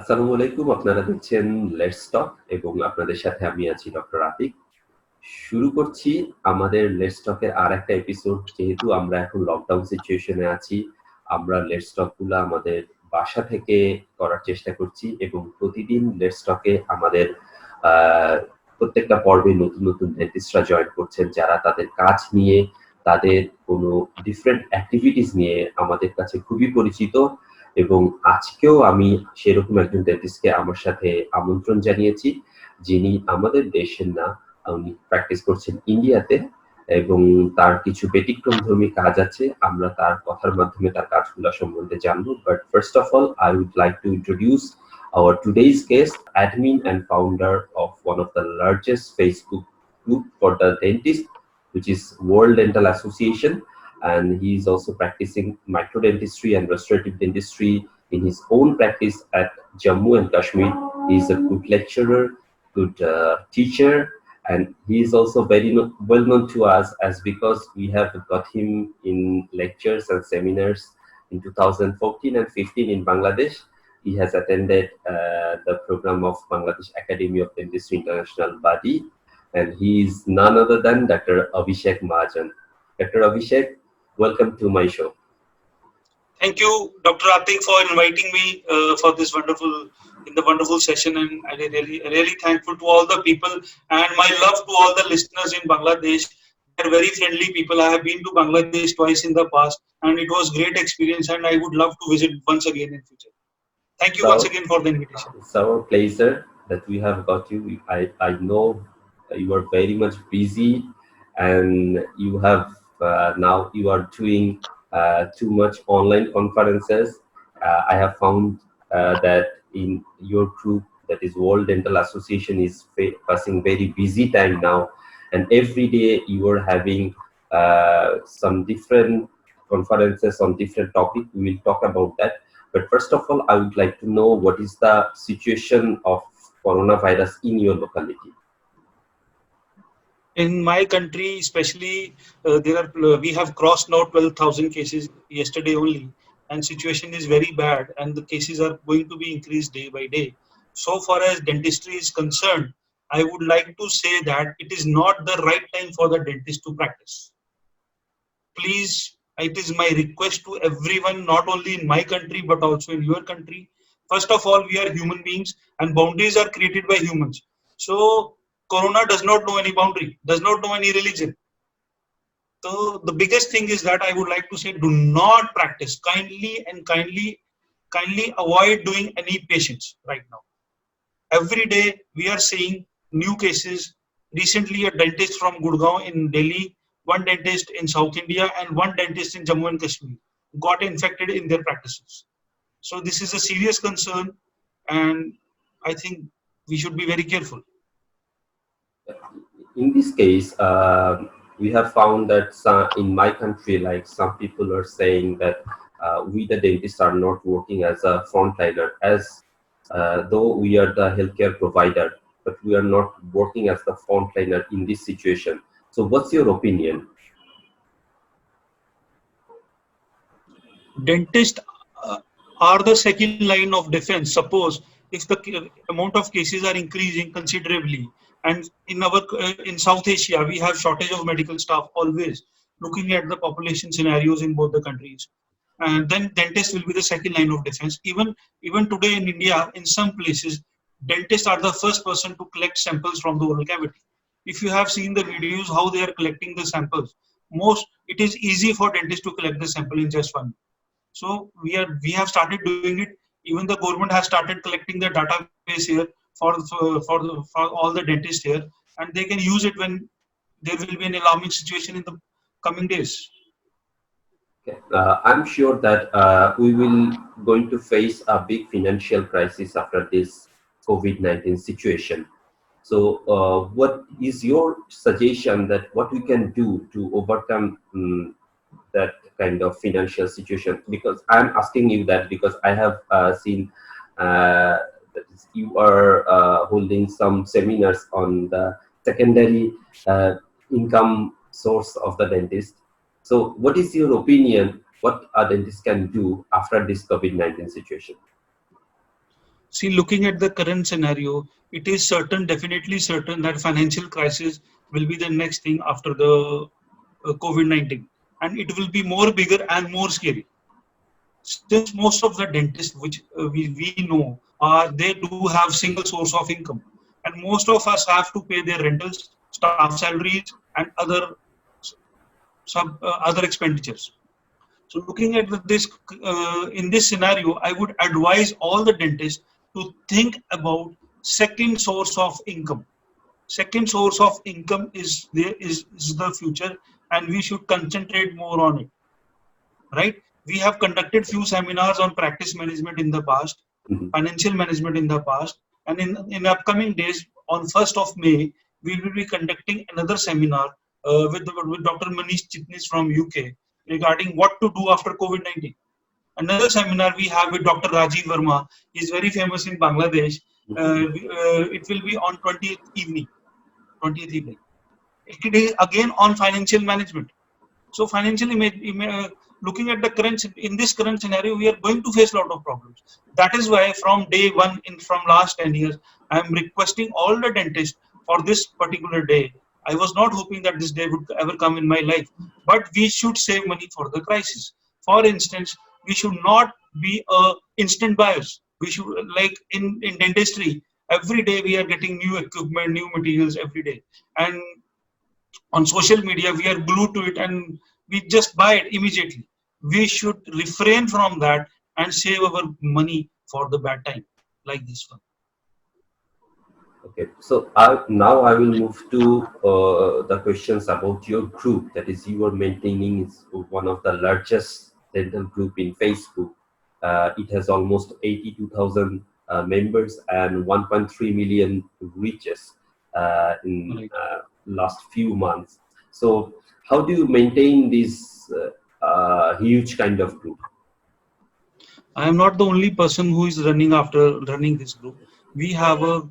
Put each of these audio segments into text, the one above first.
আসসালামু আলাইকুম। আপনারা দেখছেন লেটস টক এবং আপনাদের সাথে আমি আছি ডক্টর আতিক। শুরু করছি আমাদের লেটস টকের আরেকটা এপিসোড। যেহেতু আমরা এখন লকডাউন সিচুয়েশনে আছি, আমরা লেটস টক গুলা আমাদের বাসা থেকে করার চেষ্টা করছি এবং প্রতিদিন লেটস টকে আমাদের আহ, প্রত্যেকটা পর্বে নতুন নতুন ডেন্টিস্টরা জয়েন করছেন, যারা তাদের কাজ নিয়ে, তাদের কোনো ডিফারেন্ট অ্যাক্টিভিটিস নিয়ে আমাদের কাছে খুবই পরিচিত। এবং আজকেও আমি সেরকম একজন ডেন্টিস্টকে আমার সাথে আমন্ত্রণ জানিয়েছি, যিনি আমাদের দেশের না, উনি প্র্যাকটিস করছেন ইন্ডিয়াতে এবং তার কিছু ব্যতিক্রমধর্মী কাজ আছে। আমরা তার কথার মাধ্যমে তার কাজগুলো সম্বন্ধে জানবো। But first of all, I would like to introduce our today's guest, admin and founder of one of the largest Facebook group for the dentist, which is World Dental Association. And he is also practicing microdentistry and restorative dentistry in his own practice at Jammu and Kashmir. He is a good lecturer, good teacher, and he is also very well known to us as because we have got him in lectures and seminars in 2014 and 15 in Bangladesh. He has attended the program of Bangladesh Academy of Dentistry International Body, and he is none other than Dr. Abhishek Mahajan. Dr. Abhishek, welcome to my show. Thank you, Dr. Atik, for inviting me for this wonderful session, and I really thankful to all the people, and my love to all the listeners in Bangladesh. They're very friendly people. I have been to Bangladesh twice in the past, and it was great experience, and I would love to visit once again in future. Thank you once again for the invitation. It's our pleasure that we have got you. I know you are very much busy, and you have now you are doing too much online conferences. I have found that in your group, that is World Dental Association, is passing very busy time now, and every day you are having some different conferences on different topic. We will talk about that. But first of all, I would like to know what is the situation of coronavirus in your locality. In my country, especially, we have crossed now 12,000 cases yesterday only, and situation is very bad, and the cases are going to be increased day by day. So far as dentistry is concerned, I would like to say that it is not the right time for the dentist to practice. Please, it is my request to everyone, not only in my country but also in your country. First of all, we are human beings, and boundaries are created by humans. So Corona does not know any boundary, does not know any religion. So the biggest thing is that I would like to say, do not practice. Kindly avoid doing any patients right now. Every day we are seeing new cases. Recently, a dentist from Gurgaon in Delhi, one dentist in South India, and one dentist in Jammu and Kashmir got infected in their practices. So this is a serious concern, and I think we should be very careful. In this case, we have found that in my country, like some people are saying that we the dentists are not working as a frontliner, as though we are the healthcare provider, but we are not working as the frontliner in this situation. So what's your opinion? Dentists are the second line of defense. Suppose if the amount of cases are increasing considerably, and in South Asia we have shortage of medical staff always, looking at the population scenarios in both the countries, and then dentists will be the second line of defense. Even today in India, in some places, dentists are the first person to collect samples from the oral cavity. If you have seen the videos how they are collecting the samples, it is easy for dentists to collect the sample in just 1 minute. So we have started doing it. Even the government has started collecting the database here for all the dentists here, and they can use it when there will be an alarming situation in the coming days. I'm sure that we will going to face a big financial crisis after this COVID-19 situation. So, what is your suggestion that what we can do to overcome that kind of financial situation? Because I'm asking you that because I have seen that you are holding some seminars on the secondary income source of the dentist. So, what is your opinion? What a dentist can do after this COVID-19 situation? See, looking at the current scenario, it is certain, definitely certain, that financial crisis will be the next thing after the COVID-19, and it will be more bigger and more scary. Since most of the dentists which we know they do have single source of income, and most of us have to pay their rentals, staff salaries, and other expenditures. So looking at this in this scenario, I would advise all the dentists to think about second source of income. Second source of income is the future, and we should concentrate more on it. Right? We have conducted few seminars on practice management in the past, Mhm. financial management in the past, and in upcoming days, on 1st of May, we will be conducting another seminar with Dr. Manish Chitnis from UK regarding what to do after COVID-19. Another seminar we have with Dr. Rajiv Verma. He is very famous in Bangladesh. It will be on 20th evening. 20th evening. It is again on financial management. So financially, looking at the current in this current scenario, we are going to face a lot of problems. That is why from day one, from last 10 years, I am requesting all the dentists for this particular day. I was not hoping that this day would ever come in my life, but we should save money for the crisis. For instance, we should not be instant buyers. We should, like in dentistry, every day we are getting new equipment, new materials every day, and on social media we are glued to it and we just buy it immediately. We should refrain from that and save our money for the bad time like this one. Okay, so now I will move to the questions about your group. That is, you are maintaining is one of the largest dental group in Facebook. It has almost 82,000 members and 1.3 million reaches in Right. last few months. So, how do you maintain this huge kind of group? I am not the only person who is running this group. We have a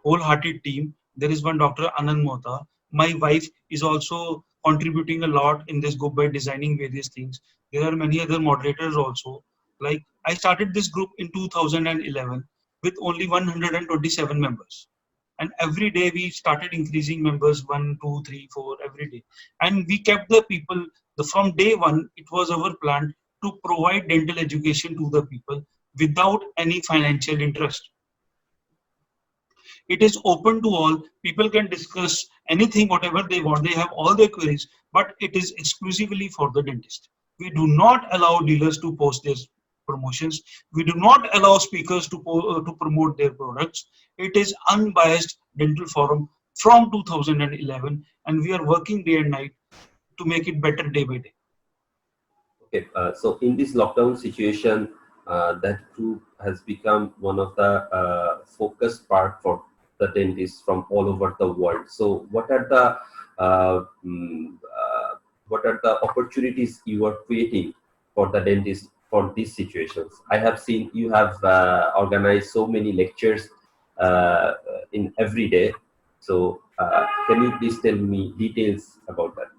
wholehearted team. There is one Dr. Anand Mohta. My wife is also contributing a lot in this group by designing various things. There are many other moderators also. Like I started this group in 2011 with only 127 members. And every day we started increasing members 1, 2, 3, 4 every day. And we kept the people, from day one, it was our plan to provide dental education to the people without any financial interest. It is open to all. People can discuss anything, whatever they want. They have all their queries, but it is exclusively for the dentist. We do not allow dealers to post their promotions. We do not allow speakers to promote their products. It is unbiased dental forum from 2011, and we are working day and night to make it better day by day. Okay, so in this lockdown situation, that group has become one of the focus part for the dentists from all over the world. So, what are the opportunities you are creating for the dentists for these situations? I have seen you have organized so many lectures in every day. So, can you please tell me details about that?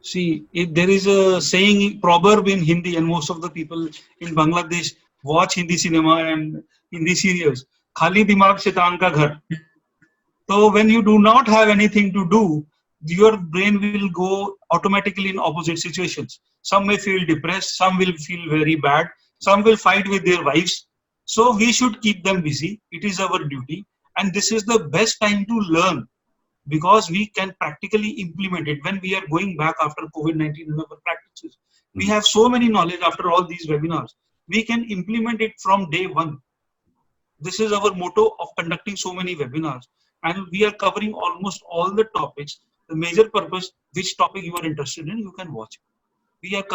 See, there is a saying, proverb in Hindi, and most of the people in Bangladesh watch Hindi cinema and Hindi serials. Khali dimag shaitan ka ghar. So when you do not have anything to do, your brain will go automatically in opposite situations. Some may feel depressed, some will feel very bad, some will fight with their wives. So we should keep them busy. It is our duty. And this is the best time to learn because we can practically implement it when we are going back after COVID-19 in our practices. We have so many knowledge after all these webinars. We can implement it from day one. This is our motto of conducting so many webinars. And we are covering almost all the topics. The major purpose, which topic you are interested in, you can watch. We have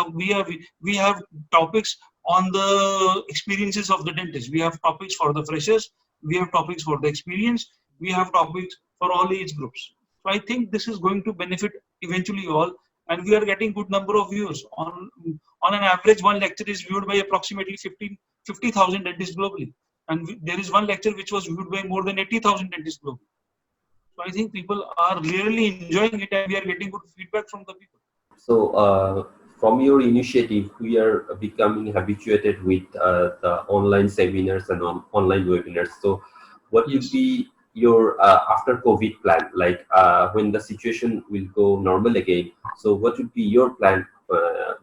topics on the experiences of the dentist. We have topics for the freshers. We have topics for the experience. We have topics for all age groups. So I think this is going to benefit eventually all, and we are getting good number of viewers. On an average, one lecture is viewed by approximately 50,000 dentists globally, and there is one lecture which was viewed by more than 80,000 dentists globally. So I think people are really enjoying it, and we are getting good feedback from the people. So, from your initiative, we are becoming habituated with the online seminars and online webinars. So, what would Yes. be your after COVID plan? Like when the situation will go normal again. So, what would be your plan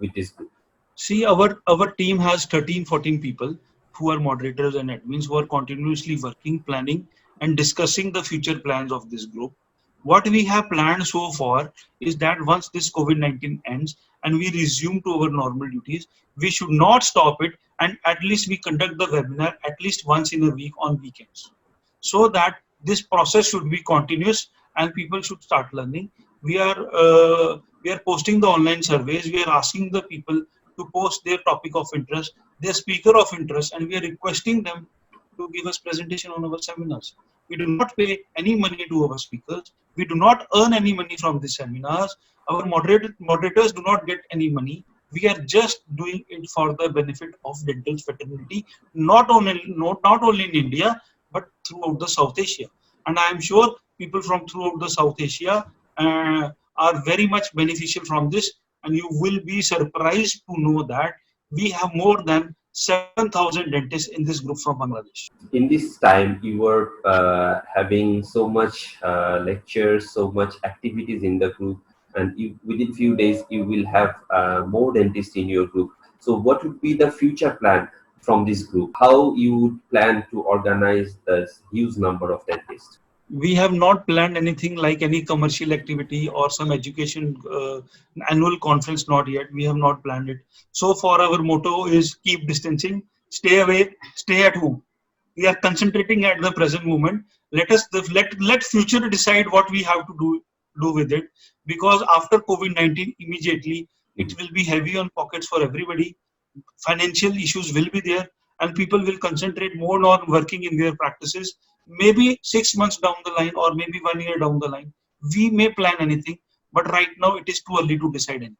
with this group? See, our team has 13, 14 people who are moderators and admins who are continuously working, planning, and discussing the future plans of this group. What we have planned so far is that once this COVID-19 ends and we resume to our normal duties, we should not stop it, and at least we conduct the webinar at least once in a week on weekends, so that this process should be continuous and people should start learning. We are posting the online surveys. We are asking the people to post their topic of interest, their speaker of interest, and we are requesting them to give us presentation on our seminars. We do not pay any money to our speakers. We do not earn any money from the seminars. Our moderators do not get any money. We are just doing it for the benefit of dental fraternity, not only in India, but throughout the South Asia. And I am sure people from throughout the South Asia are very much beneficial from this. And you will be surprised to know that we have more than 7,000 dentists in this group from Bangladesh. In this time, you were having so much lectures, so much activities in the group, and within few days you will have more dentists in your group. So what would be the future plan from this group? How you would plan to organize this huge number of dentists? We have not planned anything like any commercial activity or some education annual conference, not yet. We have not planned it. So far our motto is keep distancing, stay away, stay at home. We are concentrating at the present moment. Let future decide what we have to do with it, because after COVID-19 immediately it will be heavy on pockets for everybody. Financial issues will be there, and people will concentrate more on working in their practices. Maybe 6 months down the line or maybe 1 year down the line, we may plan anything, but right now it is too early to decide anything.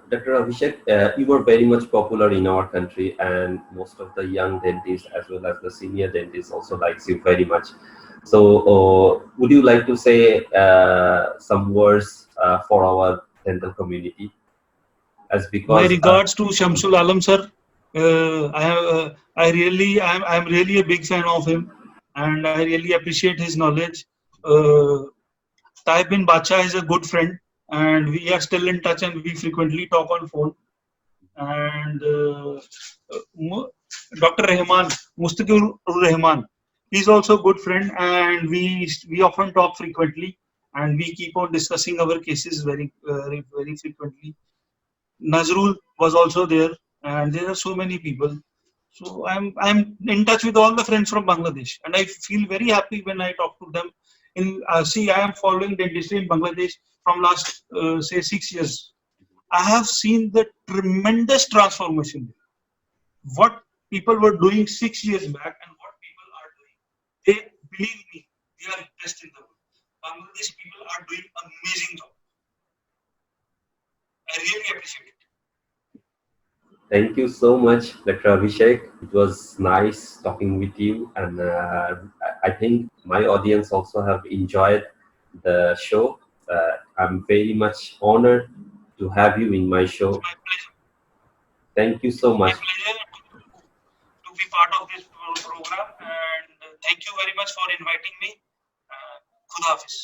Dr. Abhishek, you were very much popular in our country, and most of the young dentists as well as the senior dentists also likes you very much. So, would you like to say some words for our dental community? As My because regards to Shamsul Alam sir. I'm really a big fan of him, and I really appreciate his knowledge. Uh, Taib bin Bacha is a good friend, and we are still in touch, and we frequently talk on phone. And Dr. Rahman, Mustaqir Rahman, he's also a good friend, and we often talk frequently, and we keep on discussing our cases very frequently. Nazrul was also there, and there are so many people. So I'm in touch with all the friends from Bangladesh, and I feel very happy when I talk to them. See, I am following dentistry in Bangladesh from last say 6 years. I have seen the tremendous transformation. What people were doing 6 years back and what people are doing, they believe me, they are best in the world. Bangladesh people are doing amazing job. I really appreciate it. thank you so much, Dr. Abhishek. It was nice talking with you, and I think my audience also have enjoyed the show. I'm very much honored to have you in my show. My pleasure. Thank you so My much. pleasure to be part of this program, and thank you very much for inviting me. Khuda Hafiz.